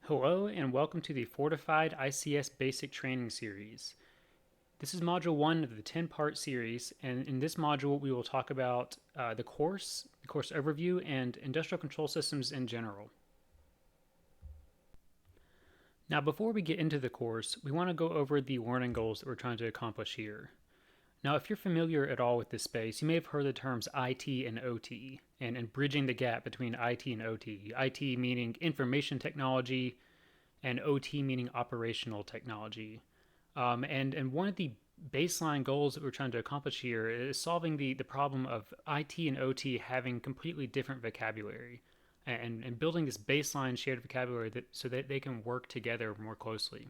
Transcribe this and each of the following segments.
Hello and welcome to the Fortiphyd ICS Basic Training Series. This is Module 1 of the 10-part series, and in this module we will talk about the course overview, and industrial control systems in general. Now before we get into the course, we want to go over the learning goals that we're trying to accomplish here. Now if you're familiar at all with this space, you may have heard the terms IT and OT, and bridging the gap between IT and OT. IT meaning information technology, and OT meaning operational technology. And one of the baseline goals that we're trying to accomplish here is solving the problem of IT and OT having completely different vocabulary, and building this baseline shared vocabulary so that they can work together more closely.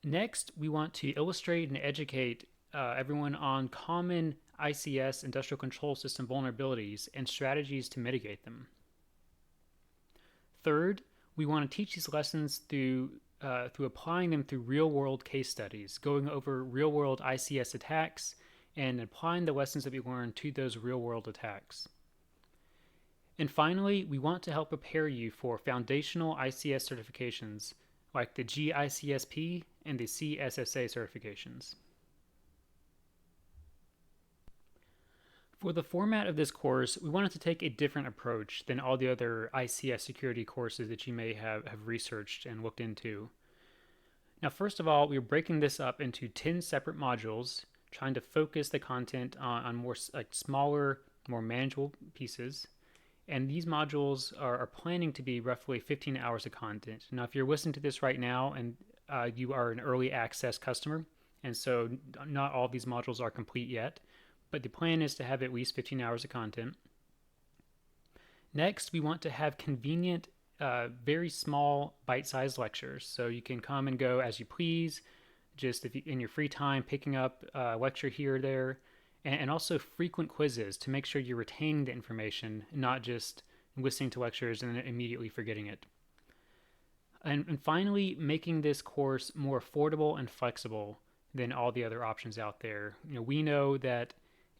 Next, we want to illustrate and educate everyone on common ICS industrial control system vulnerabilities and strategies to mitigate them. Third, we want to teach these lessons through applying them through real-world case studies, going over real-world ICS attacks and applying the lessons that we learned to those real-world attacks. And finally, we want to help prepare you for foundational ICS certifications like the GICSP and the CSSA certifications. For the format of this course, we wanted to take a different approach than all the other ICS security courses that you may have researched and looked into. Now, first of all, we're breaking this up into 10 separate modules, trying to focus the content on more smaller, more manageable pieces. And these modules are planning to be roughly 15 hours of content. Now, if you're listening to this right now and you are an early access customer, and so not all of these modules are complete yet, but the plan is to have at least 15 hours of content. Next, we want to have convenient, very small bite-sized lectures, so you can come and go as you please, just if you, in your free time, picking up a lecture here or there, and also frequent quizzes to make sure you're retaining the information, not just listening to lectures and then immediately forgetting it. And finally, making this course more affordable and flexible than all the other options out there. We know that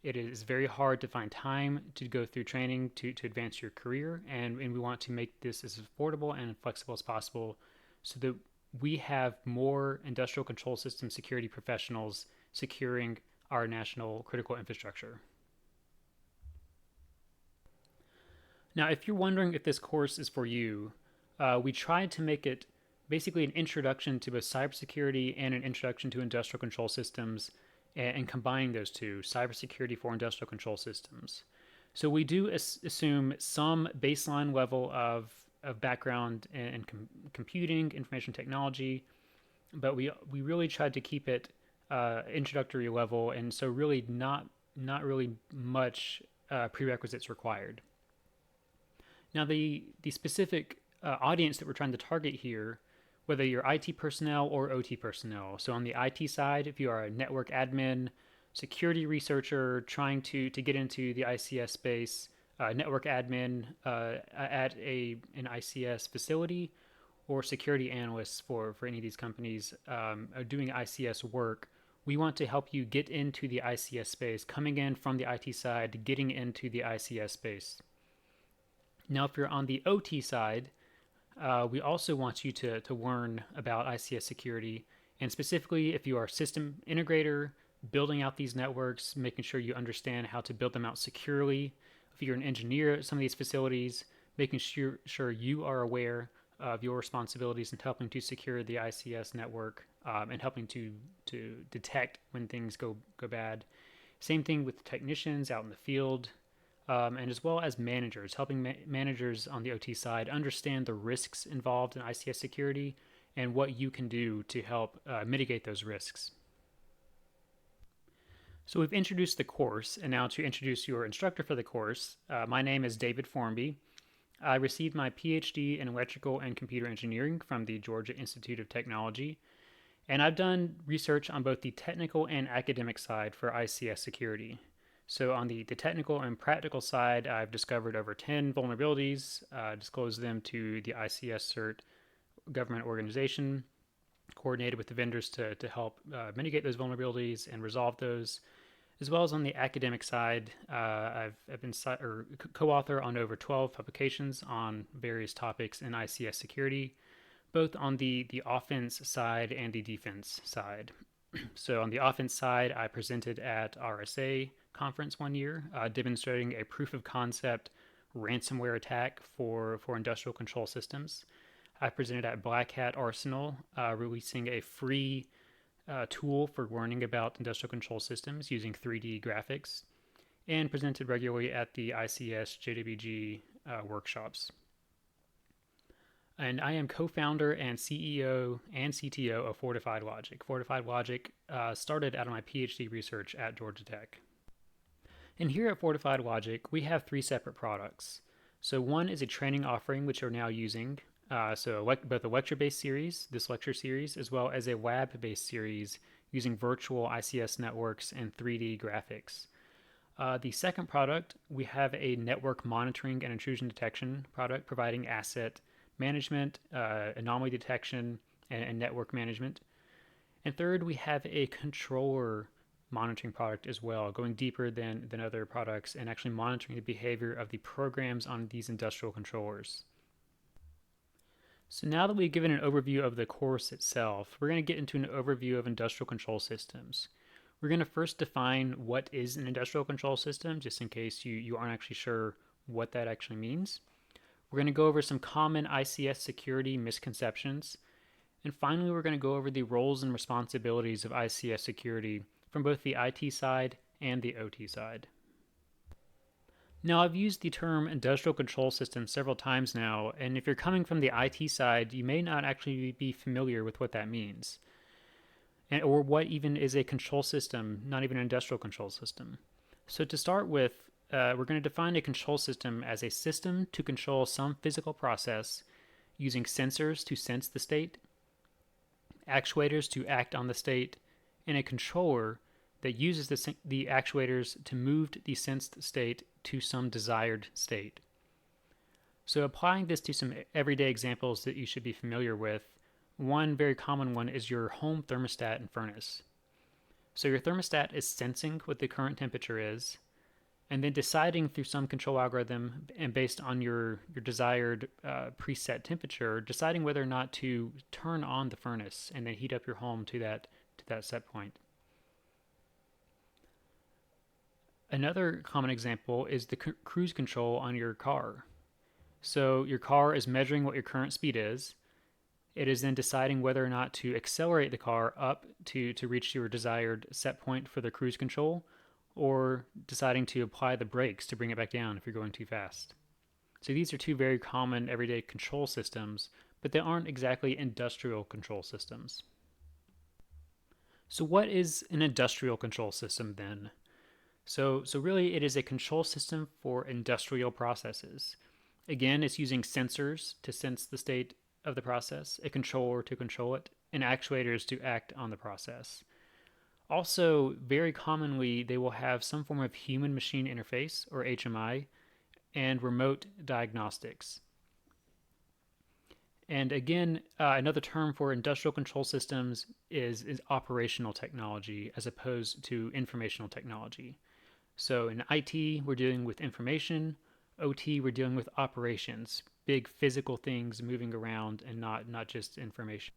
it is very hard to find time to go through training to advance your career, and we want to make this as affordable and flexible as possible so that we have more industrial control system security professionals securing our national critical infrastructure. Now, if you're wondering if this course is for you, we tried to make it basically an introduction to both cybersecurity and an introduction to industrial control systems, and combining those two, cybersecurity for industrial control systems. So we do assume some baseline level of background in computing, information technology, but we really tried to keep it introductory level, and so really not really much prerequisites required. Now the specific audience that we're trying to target here, whether you're IT personnel or OT personnel. So on the IT side, if you are a network admin, security researcher trying to get into the ICS space, network admin at an ICS facility, or security analysts for any of these companies doing ICS work, we want to help you get into the ICS space, coming in from the IT side, getting into the ICS space. Now, if you're on the OT side, we also want you to learn about ICS security, and specifically if you are a system integrator, building out these networks, making sure you understand how to build them out securely. If you're an engineer at some of these facilities, making sure you are aware of your responsibilities in helping to secure the ICS network, and helping to detect when things go bad. Same thing with technicians out in the field. And as well as managers, helping managers on the OT side understand the risks involved in ICS security and what you can do to help mitigate those risks. So we've introduced the course, and now to introduce your instructor for the course, my name is David Formby. I received my PhD in electrical and computer engineering from the Georgia Institute of Technology, and I've done research on both the technical and academic side for ICS security. So on the technical and practical side, I've discovered over 10 vulnerabilities, disclosed them to the ICS CERT government organization, coordinated with the vendors to help mitigate those vulnerabilities and resolve those. As well as on the academic side, I've been co-author on over 12 publications on various topics in ICS security, both on the offense side and the defense side. So on the offense side, I presented at RSA conference one year, demonstrating a proof of concept ransomware attack for industrial control systems. I presented at Black Hat Arsenal, releasing a free tool for learning about industrial control systems using 3D graphics, and presented regularly at the ICS JWG workshops. And I am co-founder and CEO and CTO of Fortiphyd Logic. Fortiphyd Logic started out of my PhD research at Georgia Tech. And here at Fortiphyd Logic, we have 3 separate products. So one is a training offering, which we're now using. Both a lecture-based series, this lecture series, as well as a lab-based series using virtual ICS networks and 3D graphics. The second product, we have a network monitoring and intrusion detection product providing asset management, anomaly detection, and network management. And third, we have a controller monitoring product as well, going deeper than other products and actually monitoring the behavior of the programs on these industrial controllers. So now that we've given an overview of the course itself, we're going to get into an overview of industrial control systems. We're going to first define what is an industrial control system, just in case you aren't actually sure what that actually means. We're going to go over some common ICS security misconceptions. And finally, we're going to go over the roles and responsibilities of ICS security from both the IT side and the OT side. Now, I've used the term industrial control system several times now, and if you're coming from the IT side, you may not actually be familiar with what that means, or what even is a control system, not even an industrial control system. So to start with, we're going to define a control system as a system to control some physical process using sensors to sense the state, actuators to act on the state, and a controller that uses the actuators to move the sensed state to some desired state. So applying this to some everyday examples that you should be familiar with, one very common one is your home thermostat and furnace. So your thermostat is sensing what the current temperature is, and then deciding through some control algorithm and based on your desired preset temperature, deciding whether or not to turn on the furnace and then heat up your home to that set point. Another common example is the cruise control on your car. So your car is measuring what your current speed is. It is then deciding whether or not to accelerate the car up to reach your desired set point for the cruise control, or deciding to apply the brakes to bring it back down if you're going too fast. So these are 2 very common everyday control systems, but they aren't exactly industrial control systems. So what is an industrial control system then? So really it is a control system for industrial processes. Again, it's using sensors to sense the state of the process, a controller to control it, and actuators to act on the process. Also, very commonly, they will have some form of human-machine interface, or HMI, and remote diagnostics. And again, another term for industrial control systems is operational technology as opposed to informational technology. So in IT, we're dealing with information. OT, we're dealing with operations, big physical things moving around and not just information.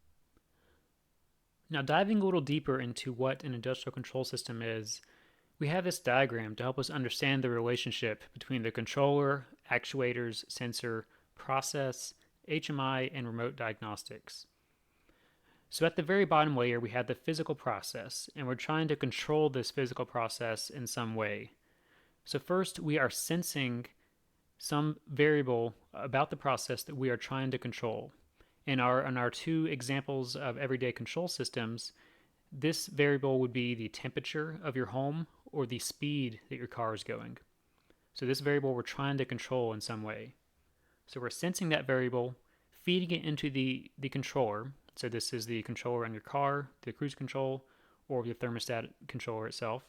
Now, diving a little deeper into what an industrial control system is, we have this diagram to help us understand the relationship between the controller, actuators, sensor, process, HMI, and remote diagnostics. So at the very bottom layer, we have the physical process, and we're trying to control this physical process in some way. So first, we are sensing some variable about the process that we are trying to control. In our 2 examples of everyday control systems, this variable would be the temperature of your home or the speed that your car is going. So this variable we're trying to control in some way. So we're sensing that variable, feeding it into the controller. So this is the controller on your car, the cruise control, or the thermostat controller itself.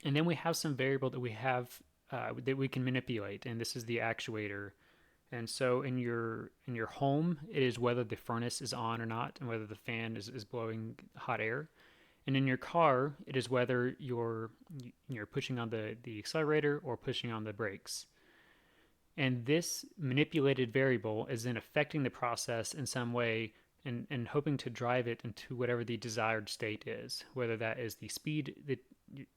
And then we have some variable that we have that we can manipulate, and this is the actuator. And so in your home, it is whether the furnace is on or not, and whether the fan is blowing hot air. And in your car, it is whether you're pushing on the accelerator or pushing on the brakes. And this manipulated variable is then affecting the process in some way and hoping to drive it into whatever the desired state is, whether that is the speed that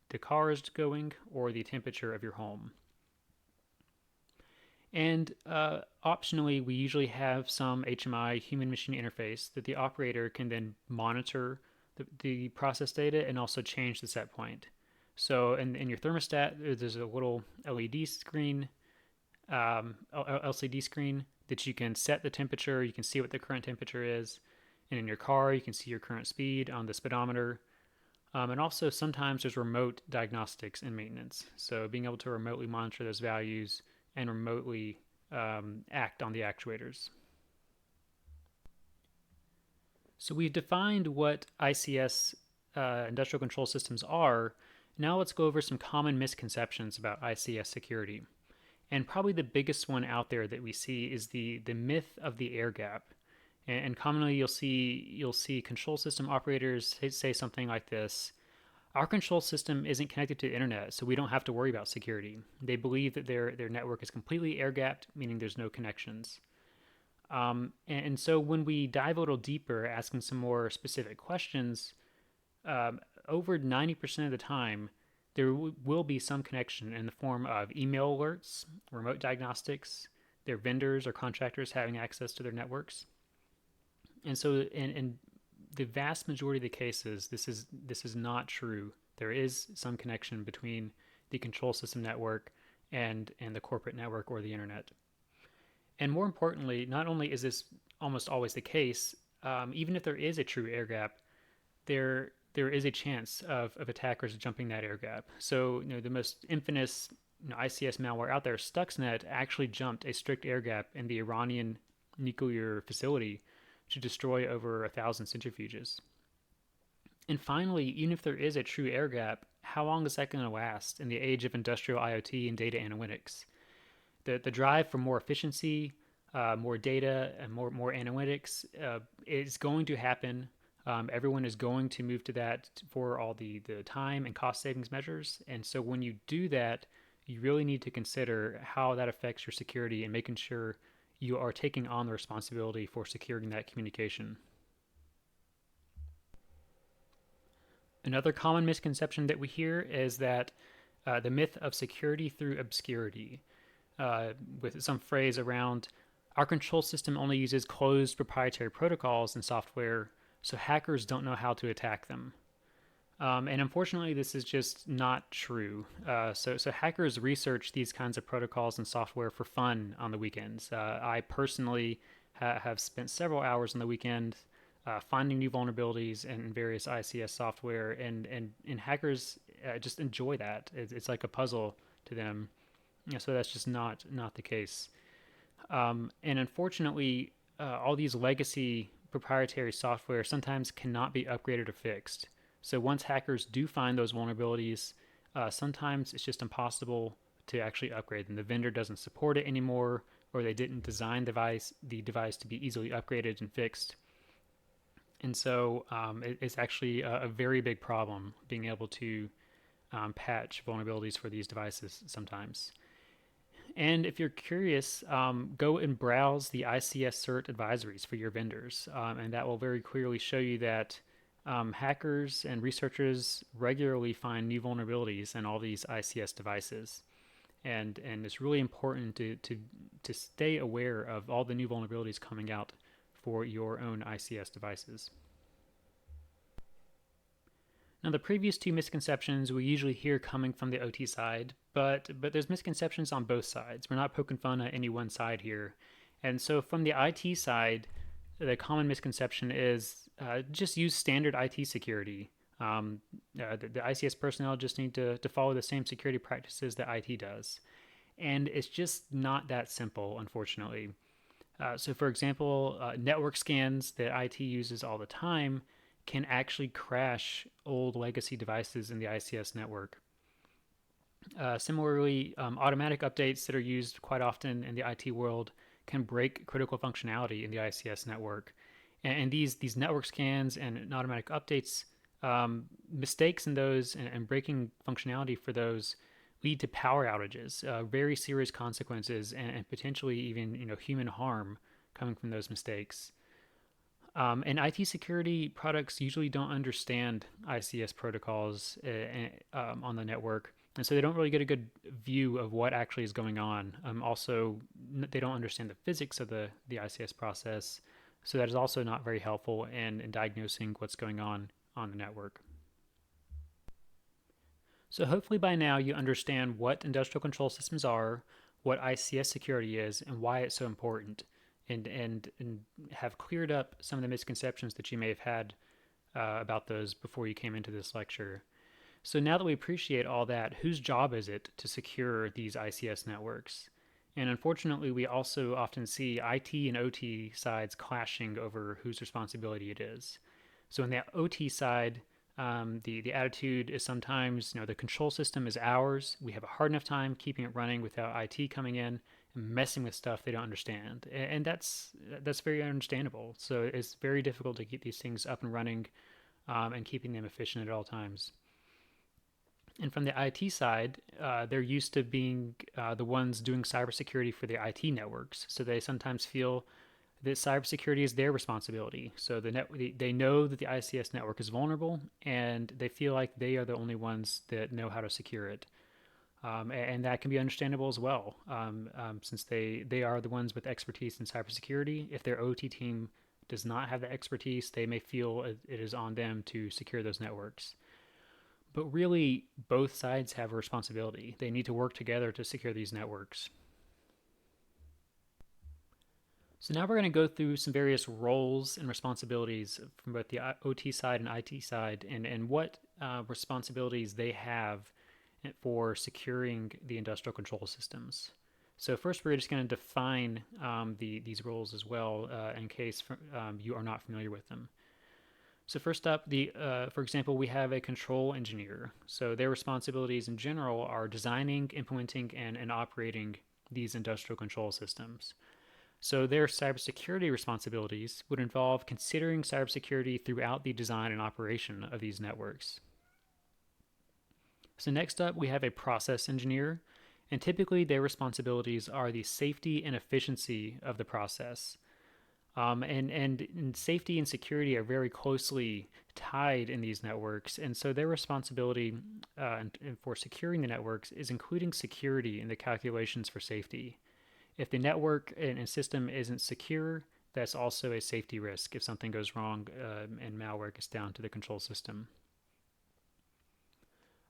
the car is going or the temperature of your home. And optionally, we usually have some HMI human machine interface that the operator can then monitor the process data and also change the set point. So in your thermostat, there's a little LED screen, LCD screen that you can set the temperature. You can see what the current temperature is. And in your car, you can see your current speed on the speedometer. And also sometimes there's remote diagnostics and maintenance. So being able to remotely monitor those values and remotely act on the actuators. So we've defined what ICS industrial control systems are. Now let's go over some common misconceptions about ICS security. And probably the biggest one out there that we see is the myth of the air gap. And commonly you'll see control system operators say something like this: our control system isn't connected to the internet, so we don't have to worry about security. They believe that their network is completely air gapped, meaning there's no connections. And so when we dive a little deeper, asking some more specific questions, over 90% of the time, there will be some connection in the form of email alerts, remote diagnostics, their vendors or contractors having access to their networks. And so in the vast majority of the cases, this is not true. There is some connection between the control system network and the corporate network or the internet. And more importantly, not only is this almost always the case, even if there is a true air gap, there is a chance of attackers jumping that air gap. So the most infamous ICS malware out there, Stuxnet, actually jumped a strict air gap in the Iranian nuclear facility to destroy over 1,000 centrifuges. And finally, even if there is a true air gap, how long is that going to last in the age of industrial IoT and data analytics? The drive for more efficiency, more data, and more analytics is going to happen. Everyone is going to move to that for all the time and cost savings measures. And so when you do that, you really need to consider how that affects your security and making sure you are taking on the responsibility for securing that communication. Another common misconception that we hear is that the myth of security through obscurity, with some phrase around our control system only uses closed proprietary protocols and software, so hackers don't know how to attack them. And unfortunately, this is just not true. So hackers research these kinds of protocols and software for fun on the weekends. I personally have spent several hours on the weekend finding new vulnerabilities in various ICS software, and hackers just enjoy that. It's like a puzzle to them. So that's just not the case. And unfortunately, all these legacy proprietary software sometimes cannot be upgraded or fixed. So once hackers do find those vulnerabilities, sometimes it's just impossible to actually upgrade them. The vendor doesn't support it anymore, or they didn't design the device to be easily upgraded and fixed. And so it's actually a very big problem being able to patch vulnerabilities for these devices sometimes. And if you're curious, go and browse the ICS CERT advisories for your vendors, and that will very clearly show you that hackers and researchers regularly find new vulnerabilities in all these ICS devices, and it's really important to stay aware of all the new vulnerabilities coming out for your own ICS devices. Now, the previous two misconceptions we usually hear coming from the OT side, but there's misconceptions on both sides. We're not poking fun at any one side here. And so from the IT side, the common misconception is just use standard IT security. The ICS personnel just need to follow the same security practices that IT does. And it's just not that simple, unfortunately. So for example, network scans that IT uses all the time can actually crash old legacy devices in the ICS network. Similarly, automatic updates that are used quite often in the IT world can break critical functionality in the ICS network. And these network scans and automatic updates Mistakes in those and breaking functionality for those lead to power outages, very serious consequences, and potentially even human harm coming from those mistakes. And IT security products usually don't understand ICS protocols on the network, and so they don't really get a good view of what actually is going on. Also, they don't understand the physics of the ICS process, so that is also not very helpful in diagnosing what's going on the network. So hopefully by now you understand what industrial control systems are, what ICS security is, and why it's so important, and have cleared up some of the misconceptions that you may have had about those before you came into this lecture. So now that we appreciate all that, whose job is it to secure these ICS networks? And unfortunately, we also often see IT and OT sides clashing over whose responsibility it is. So on the OT side, the attitude is sometimes the control system is ours. We have a hard enough time keeping it running without IT coming in and messing with stuff they don't understand, and that's very understandable. So it's very difficult to keep these things up and running and keeping them efficient at all times. And from the IT side, they're used to being the ones doing cybersecurity for the IT networks. So they sometimes feel that cybersecurity is their responsibility. So they know that the ICS network is vulnerable, and they feel like they are the only ones that know how to secure it. And that can be understandable as well, since they are the ones with expertise in cybersecurity. If their OT team does not have the expertise, they may feel it is on them to secure those networks. But really, both sides have a responsibility. They need to work together to secure these networks. So now we're going to go through some various roles and responsibilities from both the OT side and IT side, and what responsibilities they have for securing the industrial control systems. So first, we're just going to define these roles as well, in case you are not familiar with them. So first up, for example, we have a control engineer. So their responsibilities in general are designing, implementing, and operating these industrial control systems. So their cybersecurity responsibilities would involve considering cybersecurity throughout the design and operation of these networks. So next up, we have a process engineer, and typically their responsibilities are the safety and efficiency of the process. And safety and security are very closely tied in these networks, and so their responsibility for securing the networks is including security in the calculations for safety. If the network and system isn't secure, that's also a safety risk if something goes wrong and malware gets down to the control system.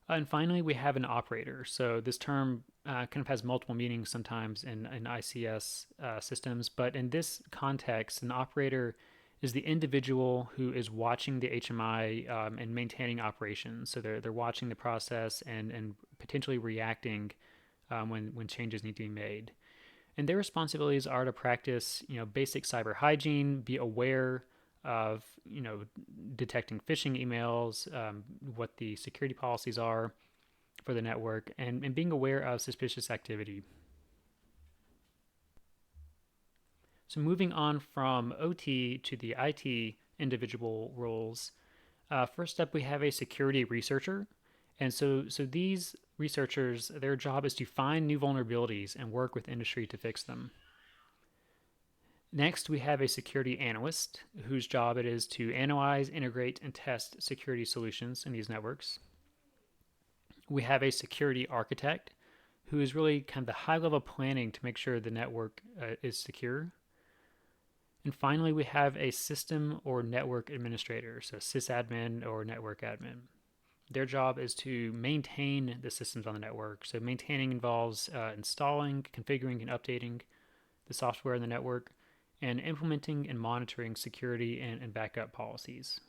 And finally, we have an operator. So this term kind of has multiple meanings sometimes in ICS systems, but in this context, an operator is the individual who is watching the HMI and maintaining operations. So they're watching the process and potentially reacting when changes need to be made. And their responsibilities are to practice, basic cyber hygiene, be aware of, detecting phishing emails, what the security policies are for the network, and being aware of suspicious activity. So moving on from OT to the IT individual roles, first up we have a security researcher. And so these researchers, their job is to find new vulnerabilities and work with industry to fix them. Next, we have a security analyst whose job it is to analyze, integrate, and test security solutions in these networks. We have a security architect who is really kind of the high-level planning to make sure the network is secure. And finally, we have a system or network administrator, so sysadmin or network admin. Their job is to maintain the systems on the network. So maintaining involves installing, configuring, and updating the software in the network, and implementing and monitoring security and backup policies.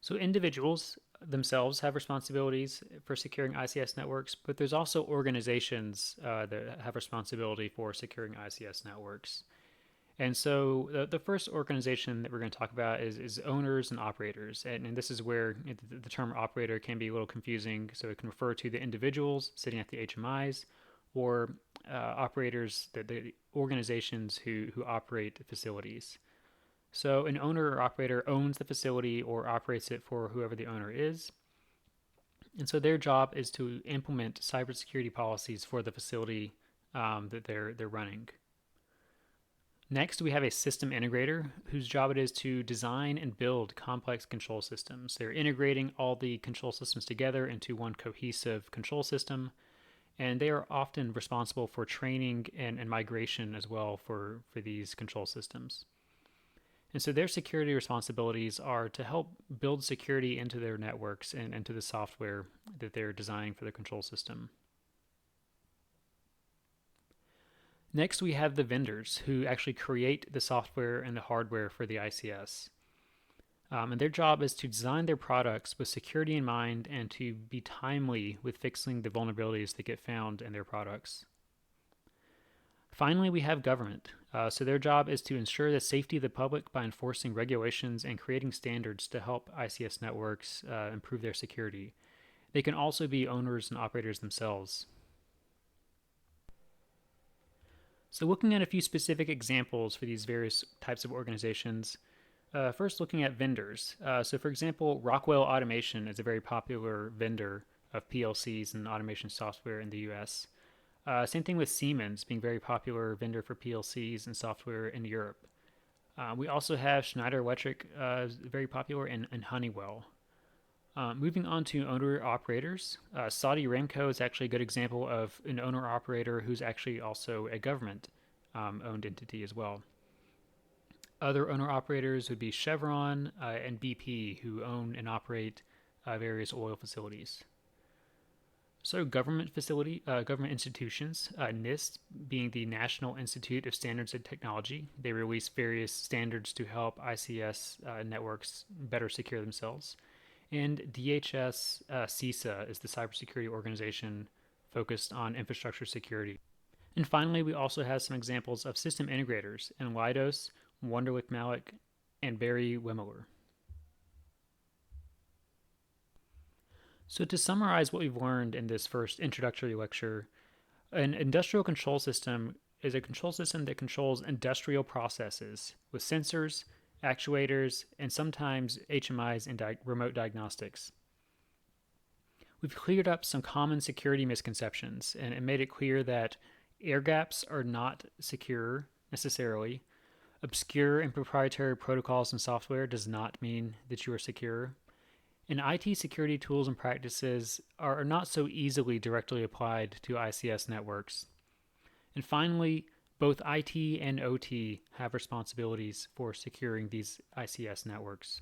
So individuals themselves have responsibilities for securing ICS networks, but there's also organizations that have responsibility for securing ICS networks. And so the first organization that we're going to talk about is owners and operators. And this is where the term operator can be a little confusing. So it can refer to the individuals sitting at the HMIs, or operators, the organizations who operate the facilities. So an owner or operator owns the facility or operates it for whoever the owner is. And so their job is to implement cybersecurity policies for the facility that they're running. Next, we have a system integrator whose job it is to design and build complex control systems. They're integrating all the control systems together into one cohesive control system, and they are often responsible for training and migration as well for these control systems. And so their security responsibilities are to help build security into their networks and into the software that they're designing for the control system. Next, we have the vendors who actually create the software and the hardware for the ICS. And their job is to design their products with security in mind and to be timely with fixing the vulnerabilities that get found in their products. Finally, we have government. So their job is to ensure the safety of the public by enforcing regulations and creating standards to help ICS networks improve their security. They can also be owners and operators themselves. So looking at a few specific examples for these various types of organizations, first looking at vendors. So for example, Rockwell Automation is a very popular vendor of PLCs and automation software in the US. Same thing with Siemens being a very popular vendor for PLCs and software in Europe. We also have Schneider Electric, very popular, and Honeywell. Moving on to owner-operators, Saudi Aramco is actually a good example of an owner-operator who's actually also a government-owned entity as well. Other owner-operators would be Chevron and BP, who own and operate various oil facilities. So government institutions, NIST being the National Institute of Standards and Technology, they release various standards to help ICS networks better secure themselves. And DHS CISA is the cybersecurity organization focused on infrastructure security. And finally, we also have some examples of system integrators in Leidos, Wunderlich Malik, and Barry Wimmeler. So to summarize what we've learned in this first introductory lecture, an industrial control system is a control system that controls industrial processes with sensors, actuators, and sometimes HMIs and remote diagnostics. We've cleared up some common security misconceptions and made it clear that air gaps are not secure necessarily. Obscure and proprietary protocols and software does not mean that you are secure. And IT security tools and practices are not so easily directly applied to ICS networks. And finally, both IT and OT have responsibilities for securing these ICS networks.